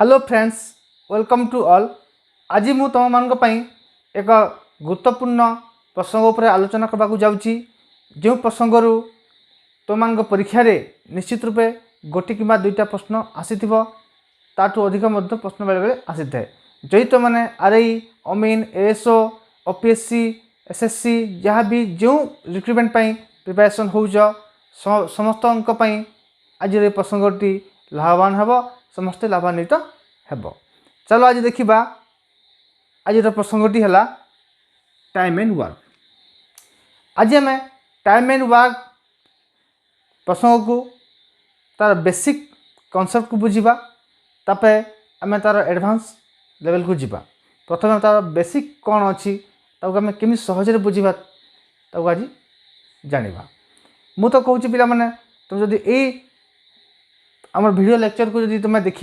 Hello friends, welcome to all. आज मु तुम मान एक गुरुत्वपूर्ण प्रसंग उपर आलोचना करने जाऊँगी। जो प्रसंग तुम परीक्षा निश्चित रूपे गोटे कि दुईटा प्रश्न आसी ताठू अधिक प्रश्न बेले बेले आसी था। जदि तुम मैंने आरआई, अमीन, एएसओ, ओपीएससी, एसएससी जहाँ भी जो रिक्रुटमेंट प्रिपरेशन हो समस्त आज प्रसंगटी लाभवान हे, समस्ते लाभान्वित हेब। चलो आज देखा आज प्रसंगटी है टाइम एंड वर्क। आज आम टाइम एंड वर्क प्रसंग को तार बेसिक कॉन्सेप्ट को बुझा, तापर आम तार एडवांस लेवल को जीवा। प्रथम तार बेसिक कौन अच्छी आम केमी सहजरे बुझा आज जाना। मु तो कहूँ पिला माने तुम जदि आम वीडियो लेक्चर को जब तुम देख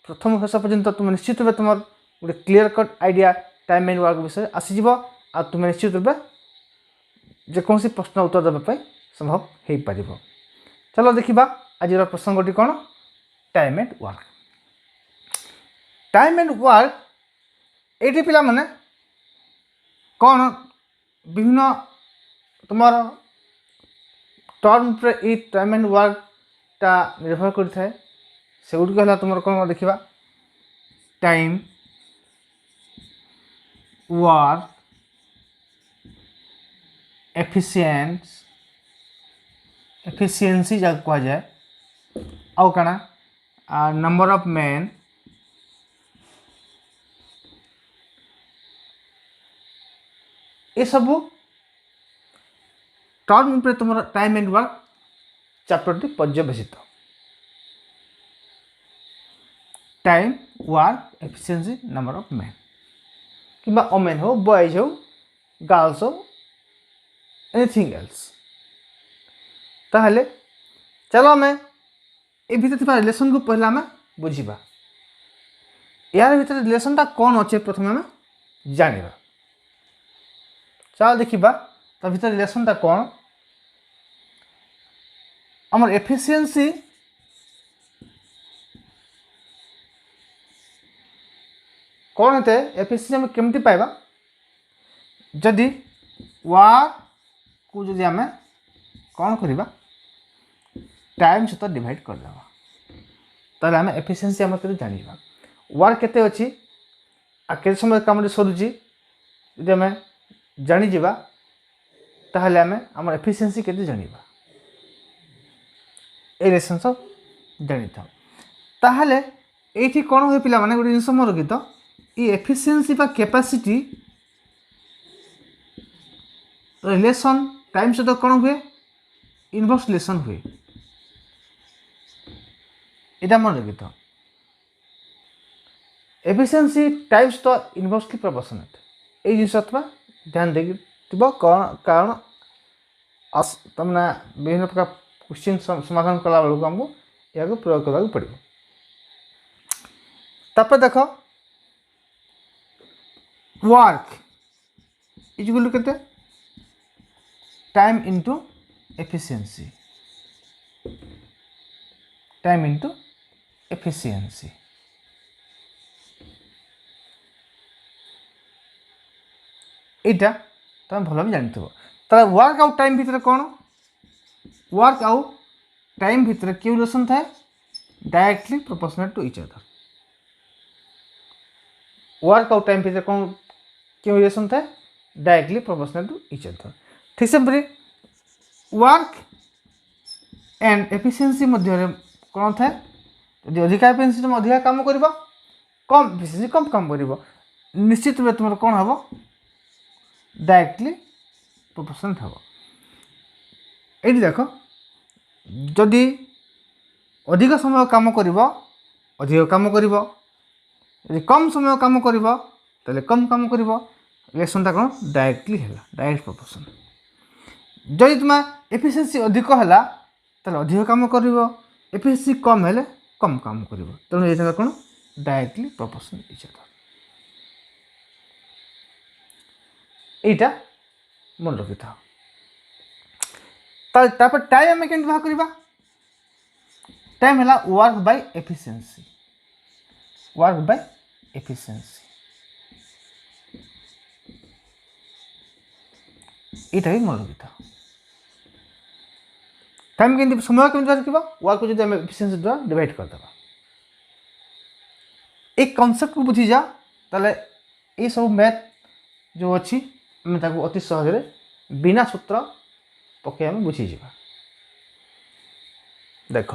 प्रथम शेष पर्यंत तुम निश्चित रूप तुम गोटे clear cut idea time and work विषय आसीज। आ तुम निश्चित रूप जेकोसी प्रश्न उत्तर देवाई संभव हो पार। चलो देखा आज प्रसंगटी कौन, time and work. Time and work ये पिला माने कौन विभिन्न तुम टर्म पर टाइम एंड वर्क टा निर्भर करता है। से गुड़िक है तुम कौन देखा टाइम वर्क एफिशिएंसी जहाँ कह जाए आउ काना नंबर ऑफ मैन ये सबू टर्म पर तुम टाइम एंड वर्क चैप्टर पर्यवेसित। Time work efficiency number of man कि ओमेन हो, बॉयज हो, गर्ल्स हो, एनीथिंग एल्स। ताहले चलो आम ये भीतर रिलेशन को पहले आम बुझा। यार भीतर रिलेशनटा कौन अच्छे प्रथम आम जाना। चलो देखा तो भीतर रिलेशनटा कौन। आम एफिशिएंसी कौन होते एफिशिएंसी आम केमती पाइबा जदि वर्क को जदि आम कौन करवा टाइम सहित डिवाइड करदे ताले आम एफिशिएंसी आम के जाना। वर्क केते अच्छी आ के समय काम सरुची जदि आम जानीजा ताहले आम आम एफिशिएंसी केते जानिबा ए रिलेशन सब जानी था। ताहले एठी कौन हुए पिला माने गोटे जिनस मन रखी तो ये एफिशिएंसी बा कैपेसिटी रिलेशन टाइम सहित कौन हुए इनवर्स रिलेशन हुए। यहाँ मन रखी तो एफिशिएंसी टाइम सहित इनवर्सली प्रोपोर्शनेट ये जिन ध्यान देखी कारण तमने विभिन्न प्रकार क्वेश्चन समाधान कला बेलू आमको यह प्रयोग करने पड़ो। तापर देख वर्क इक्वल टू केते time into efficiency. Time into efficiency यहाँ तुम भल भी जानी तो वर्क आउ टाइम भितर कौन वर्क आउ टाइम भितर क्यों रिलेशन थाए directly proportionate to each other. Work आउ टाइम भितर कौन क्यों रिलेशन थाए directly proportionate to each other. ठीक से वर्क एंड एफिशिएंसी मध्य कौन थाए यदि अधिक एफिशिएंसी तुम अधिक काम कर कम एफिशिएंसी कम काम कर निश्चित रूप तुम कौन हम डायरेक्टली प्रोपोर्शनेट हम। ये देख जदि अधिक समय काम कर अधिक काम कर कम समय काम कर कम काम कर रिलेशनटा कौन डायरेक्टली है डायरेक्ट प्रोपोर्शन। जदि तुम एफिशिएंसी अधिक है अधिक काम कर एफिशिएंसी कम है कम काम कर तेणु ये कौन डायरेक्टली प्रोपोर्शन इच अदर। यहाँ मन रखी था। टाइम आम के बाहर करवा टाइम है work by efficiency. Work by efficiency यहाँ भी मन रखी टाइम के समय केमी रखा वर्क को जब एफिशिएंसी द्वारा डिवाइड करदे एक कॉन्सेप्ट को बुझी जा ताले ये सब मैथ जो अच्छी आम अति सहज बिना सूत्र पकई आम बुझीज देख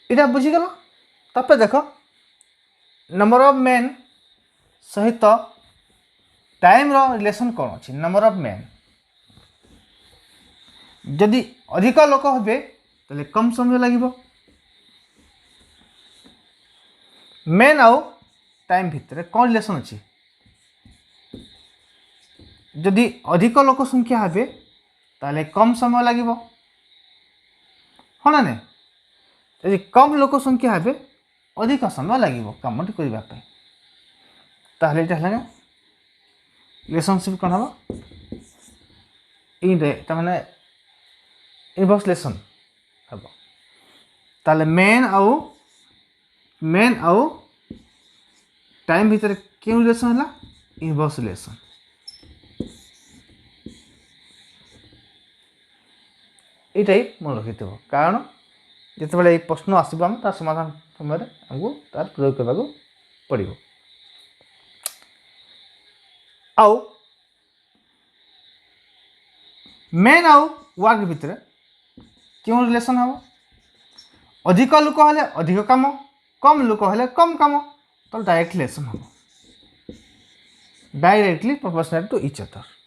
इटा बुझीगल तापर देख नंबर ऑफ मैन सहित टाइम रो रिलेशन कौन अच्छी नंबर ऑफ मैन जदि अधिक लोक हे तो कम समय लगे मैन आउ टाइम भितर कौन रिलेशन अच्छी जदि अधिक लोक संख्या हे ताले कम समय लगे हाँ ना नहीं यदि कम लोक संख्या हे अधिक समय लगे कमटी करने ताहले रिलेशनशिप कौन हम माने इनवर्स रिलेशन हम ताले मेन आउ टाइम भितर क्यों रिलेशन है इनवर्स रिलेशन यहाँ ही मन रखि कारण जिते प्रश्न आसो आम तार समाधान समय आमको तार प्रयोग करने पड़ो आउ मेन आउ वर्क भितर क्यों रिलेशन हम अधिक लोक हेले अधिक काम कम लोक हेले कम काम तो डायरेक्ट रिलेशन हम directly proportional to each other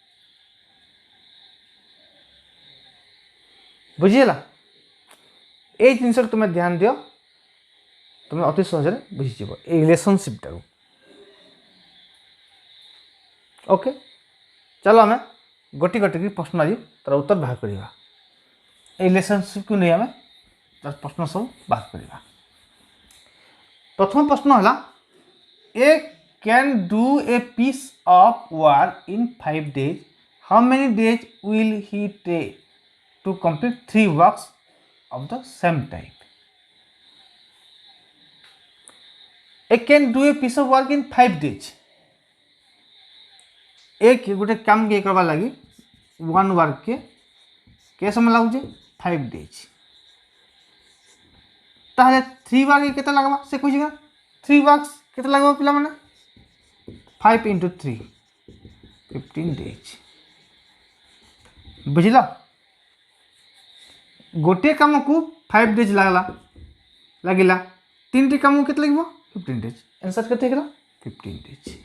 बुझीगला ये जिनस तुम्हें ध्यान दियो तुम्हें अति सहज बुझीज ये रिलेशनशिप टाक ओके चलो आम गोटी गोटी प्रश्न आज तार उत्तर बाहर करवा रिलेशनशिप को नहीं आम तार प्रश्न सब बाहर करवा प्रथम प्रश्न है A can do a piece of work in 5 days how many days will he take to complete 3 works of the same type. It can do a piece of work in 5 days. एक गोटे काम के करवा लगी one work के समय लगुचे 5 days ताहले 3 work केते लगवा से कहि जगह 3 वर्क्स केते लगवा पिला माने 5 into 3 15 days बुझिला गोटे कम को 5 days लगला 3 टी कम के लगे 15 days आंसर केते गला 15 days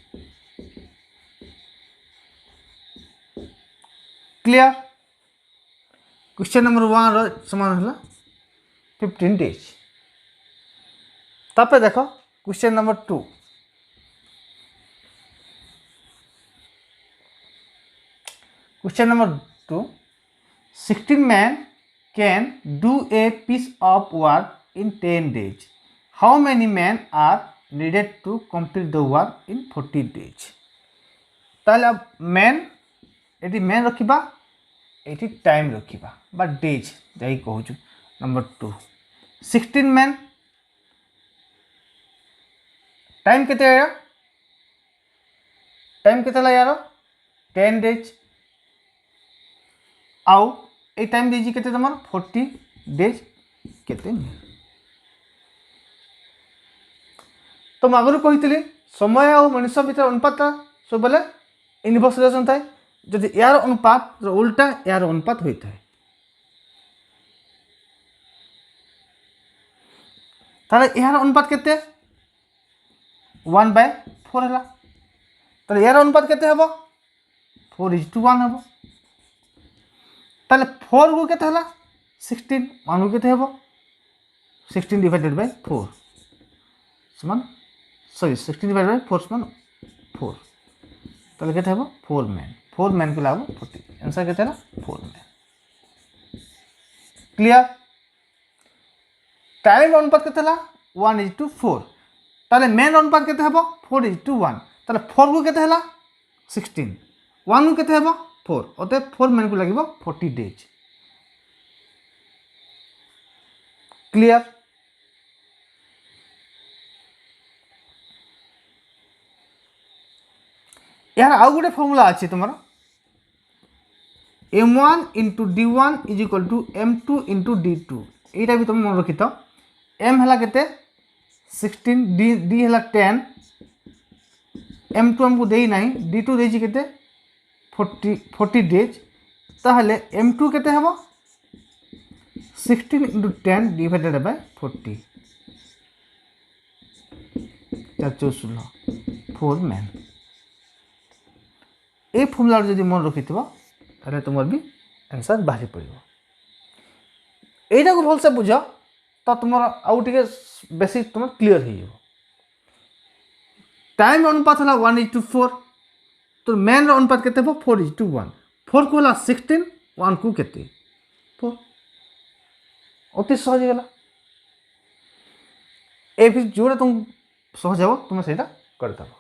क्लियर क्वेश्चन नंबर 1 रो समान हला 15 days तापर देखो question number 2 question number 2 16 men can do a piece of work in 10 days. How many men are needed to complete the work in 40 days? ताले अब man ये man रखा ये time रखा बा डेज जाई कहूँ नंबर 2 16 मैन टाइम केते आया टाइम केते ला यार 10 days आउ ये टाइम दीजिए केते तमर 40 days केते तो आगुरी कही समय और मनुष्य भर अनुपात सब बेले इनवर्स रिलेशन थाए जदि यार अनुपात उल्टा यार अनुपात होता है ताले यार अनुपात केते 1/4 है ताले यार अनुपात केते हबो 4:1 हबो ताले 4 को केते हला 16 1 को केते हबो 16 डिवाइडेड बाय 4 समान सॉरी 16 डिवाइडेड बाय 4 समान 4 ताले केते हबो 4 मैन को लागो 40 आंसर केते हला 4 मैन क्लियर टाइम अनुपात केते हला 1:4 ताले मैन अनुपात केते हबो 4:1 ताले 4 को केते हला 16 1 को केते हबो 4 अतः 4 मैन को लगे 40 days क्लियर यार आउ गोटे फर्मूला अच्छी तुम m1 into d1 is equal to m2 into d2 यहाँ भी तुम मन रखी था m है के 16 d है 10 m2 हमको दे ना d2 देती के 40 डेज ताहले m2 के हम 16 into 10 divided by 40 16 4 man A formula जब मन रखी ताले तुम भी आंसर बाहरी पड़ो यहीटा को भलसे बुझ तो तुम आउ टे बेसी तुम क्लीयर हो टाइम अनुपात है 1:4 तो मैन अनुपात के 4:1 4 को है 16 1 को के 4 अति सहज गला ए भी जोड़ा तुम सहज हो तुम से करदेव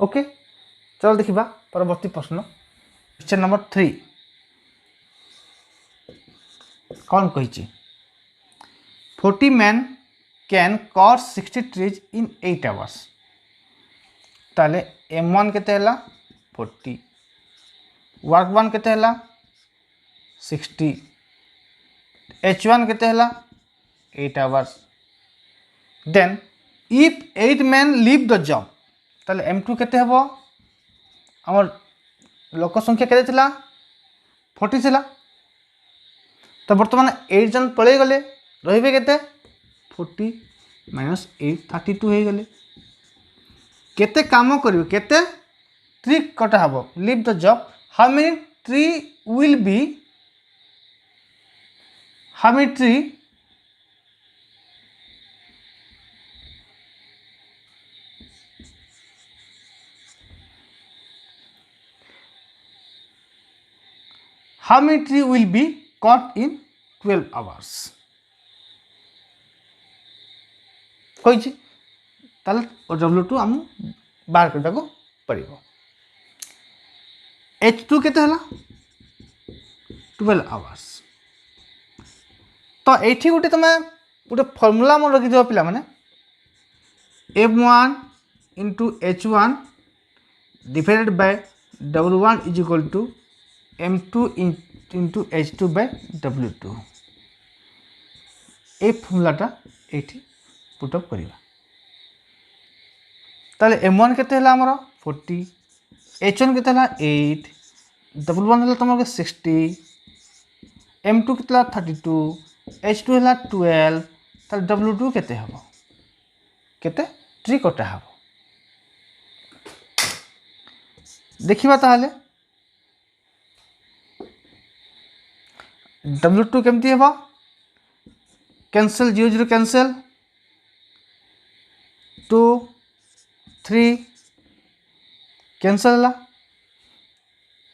ओके चलो देखा परवर्ती प्रश्न क्वेश्चन नंबर 3 कौन कही 40 man can cut 60 trees in 8 hours ताले m1 के 40 वर्क 1 के 60 h1 के 8 hours then if 8 man leave the job ताले m2 के आमर लोक संख्या के 40 थिला तो बर्तमान 8 जन पलि गले रे के 40 माइनस 8 32 हो गले केते काम करिवे केते ट्री कटा हबो leave the job how many tree will be how many tree how many tree will be cut in 12 hours कही W2 आम बाहर करने को पड़ो H2 के 12 आवर्स तो ये गोटे तुम गोटे फर्मूला मन रखी पे मैंने m1 into h1 divided by w1 is equal to m2 into h2 by w2 ए फर्मूलाटा ये पुटअप करवा ताले m1 के आमर 40 h1 के 8 w1 है तुम 60 m2 के 32 h2 है 12 ताले w2 के हम केते ट्री कटा हम देखिबा ताले W2 केमती है कैंसल 0 0 कैंसल 2 3 कैंसल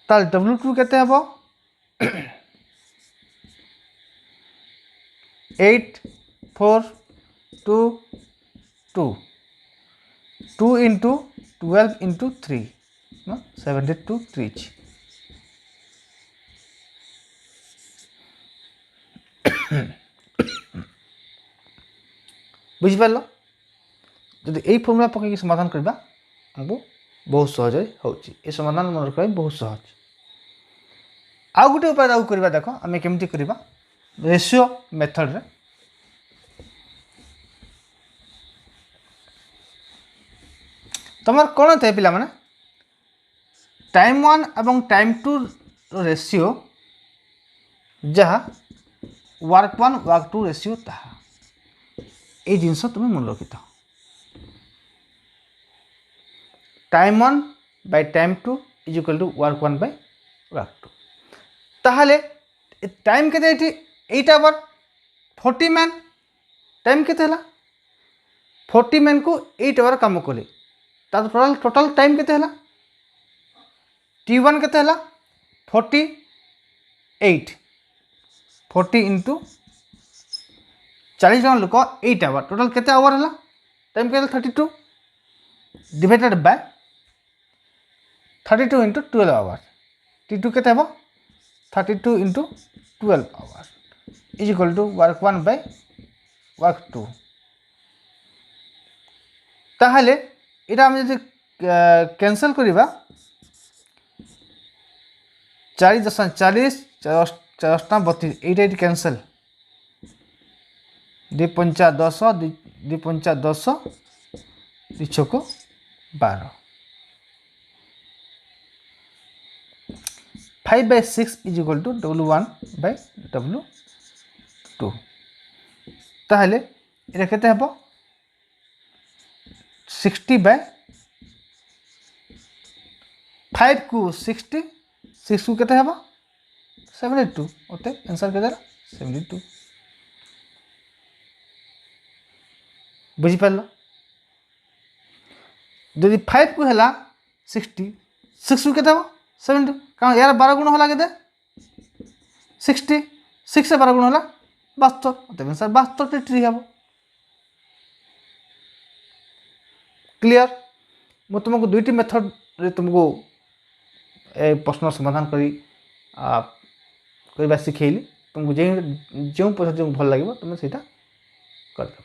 ताल W2 केते हबो 8 4 2 2 2 इंटू 12 इंटू 3 72 ट्रीज बुझिपार जदि यही फर्मूला पकड़ समाधान करवा हमको बहुत सहज हो समाधान मन रखा बहुत सहज आउ गोटे उपाय आउ करवा देख आम केमती करवा रेशियो मेथड रे तुम कौन थे पिला माने टाइम 1 एवं टाइम 2 रेशियो जहाँ वर्क 1 वर्क 2 रेशियो ताहा ये जिनस तुम मन रखी था time 1 by time 2 is equal to work 1 by work 2 ताहले टाइम के 8 आवर 40 मैन टाइम के 40 मैन को 8 आवर काम कले टोटल टाइम के T1 के 48 40 इंटू 40 जन लोक 8 आवर टोटल केते आवर है टाइम के 32 divided by 32 into 12 our T2 केते हम 32 into 12 hour is equal to work 1 by work 2 ताहले इटा हम जदि कैंसल करिबा 4 10 40 4 32 এইটা এটি ক্যান্সেল 2 पंचा 10 2 पंचा 10 2 छक 12 5/6 इज इक्वल टू W1/W2 ताहले एटा केते हबो 60/5 को 60 6 को केते हबो 72 ओते आंसर केते 72 बुझी पारलो यदि 5 को हला 60 6 को केते हबो 72 कारण यार 12 गुण होला केते 60 6 से 12 गुण होला 72 ओते आंसर 72 ट्री हबो क्लियर मु तुमको दुईटी मेथड रे तुमको ए प्रश्न समाधान करी करबा सिखेली तुमको जो पद्धति तुमको भल लागिबो तुम सेटा कर दो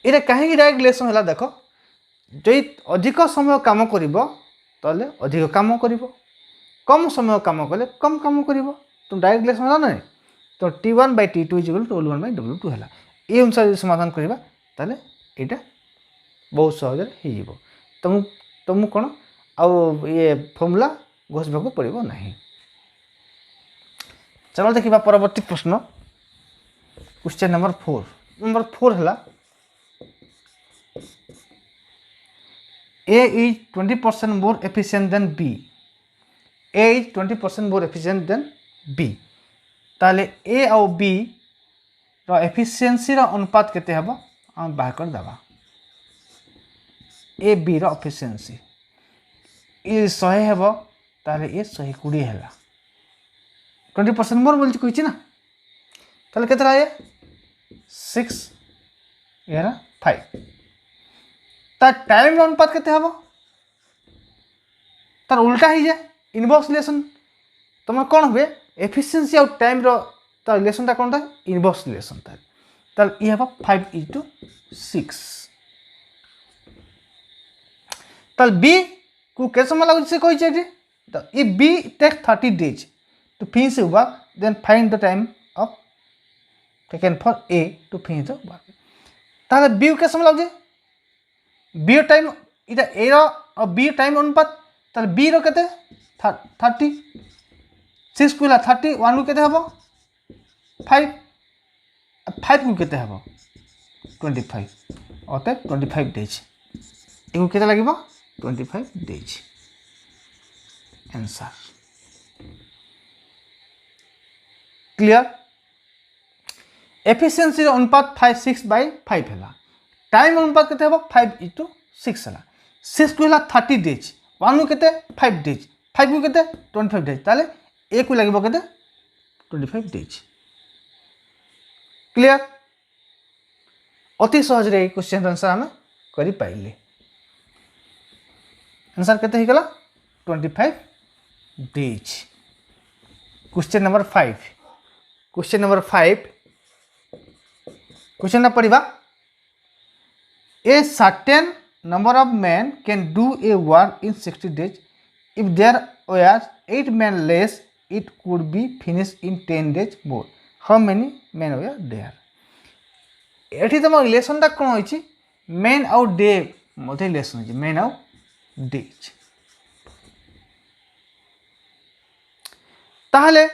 इरे कहीं डायरेक्ट रिलेशन है देख जो अधिक समय काम कर अधिक काम कर कम समय काम कले कम काम कर तुम डायरेक्ट रिलेशन है ना तो T1/T2 = W1/W2 है ये अनुसार समाधान करवा ताले एटा बहुत सहज हो तुम कौन आउ ये फॉर्मूला घोषबा को पड़ो ना चलो देखा परवर्ती प्रश्न क्वेश्चन नंबर 4 है A is 20% more efficient than B. A is 20% more efficient than B. ताले A और B रो एफिशिएंसी रो अनुपात केते हबो हम बाहर कर दबा A B रो एफिशिएंसी ए 100 हबो ताले ए 120 हैला 20% मोर बोलछि कहिछि ना ताले केते रहा 6 यारा 5 तार टाइम अनुपात केते हबो तार उल्टा ही जाए इनवर्स रिलेशन तुम कौन हुए एफिशिएंसी और टाइम रो तार रिलेशन ता कौन था इनवर्स रिलेशन तार ये हबो 5:6 तार बी को के समय लागु से कहि छै if B takes 30 days to finish the work then find the time of taken for A to finish the work ताले B के समय लागु बी टाइम इटा ए और बी टाइम अनुपात ताले बी रो केते 30 6 को 30 1 को केते हबो 5 को केते हबो 25 ओते 25 डेज इको केते लागिबो 25 डेज आंसर क्लियर एफिशिएंसी अनुपात 6/5 हैला टाइम अनुपात केते हबो 5:6 हला 6 को 30 डेज 1 को केते 5 डेज 5 को केते 25 डेज ताले ए को लागिबो केते 25 डेज क्लियर अति सहज रे क्वेश्चन आंसर हम करि पाइले आंसर केते ही गला 25 डेज क्वेश्चन नंबर 5 क्वेश्चन ना पढ़िबा A certain number of men can do a work in 60 days. If there were 8 men less, it could be finished in 10 days more. How many men were there? एठी तम relation ता कोन होइछि main आउ day मध्ये relation होइछि main आउ days ताहले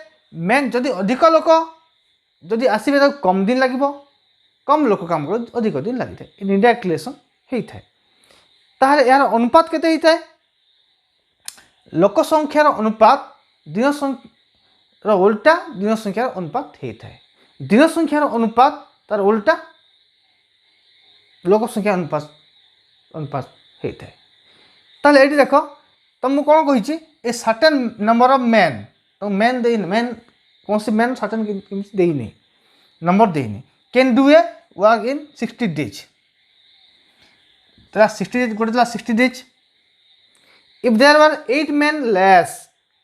main जदि अधिक लोक जदि आसीबे त कम दिन लागिबो कम लोक काम कर अधिक दिन लगी था इनडायरेक्ट रिलेशन होता है ताहले यार अनुपात केते होता है लोक संख्यार अनुपात दिन संख्या उल्टा दिन संख्यार अनुपात होता है दिन संख्यार अनुपात तार उल्टा लोक संख्या अनुपात होता है ताहले एटी देख तुमको कौन कही a certain number of man तो मैन दे मैन कौन सी मैन सर्टेन देनी नंबर देनी can do A work in 60 days 60 days गोटे 60 days if there were 8 men less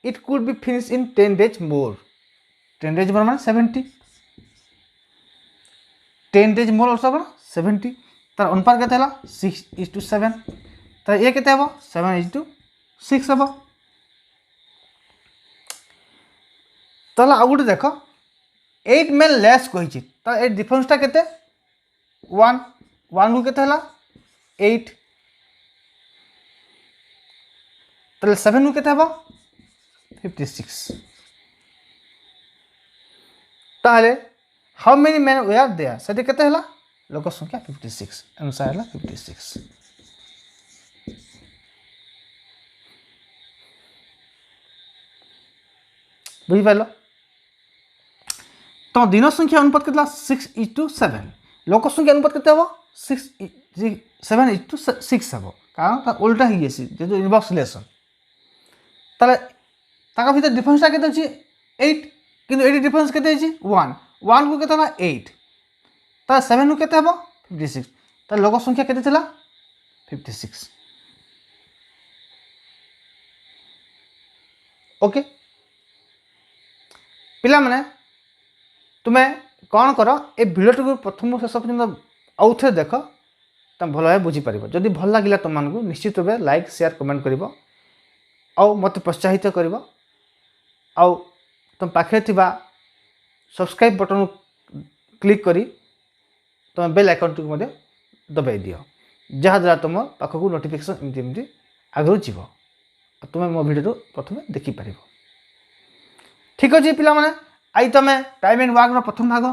it could be finished in 10 days more 10 days more मान 70 10 days more also कौन 70 तार अनुपात केते हला 6:7 तार ये केते हबो 7:6 हबो ताहले आ गुटे देख 8 में लेस कही तो ए डिफरेंसटा केते 1 1 को केते हला 8 ताहले 7 को केते हबो 56 ताहले how many man were there सेठी केते हला लोक संख्या 56 आंसर हला 56 बुझी पाइलो तो दिन संख्या अनुपात केतला 6:7 लोक संख्या अनुपात केते हबो 7:6 हबो कारण ता उल्टा ही गेसी जे जो इनवर्स रिलेशन ताले ताका भीतर डिफरेंसटा केते अछि 8 किंतु एडी डिफरेंस केते अछि 1 1 को केते हला 8 ता 7 को केते हबो 56 ता लोक संख्या केते थिला 56 ओके पिला माने तुम्हें कौन कर ए भिडियो प्रथम शेष पर्यटन आउ थे देख तुम भल भाव बुझीपार जदि भल लगे तुमको निश्चित भाव लाइक शेयर कमेंट कर मत प्रोत्साहित कर तुम पाखे सब्सक्राइब बटन क्लिक करी तुम बेल आइकन को दबाई दियो जहाँद्वारा तुम पाखक नोटिफिकेशन एमती आगु जीव तुम्हें मो भिडियो प्रथम देखिपार ठीक अच्छे पिला माने आई तुम टाइम एंड वर्क प्रथम भाग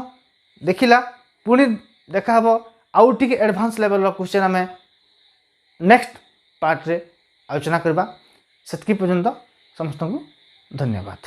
देखला पुणी देखा आउ टिके एडवांस लेवल क्वेश्चन आम नेक्स्ट पार्ट रे आलोचना करबा सेतकी पर्यंत समस्त को धन्यवाद।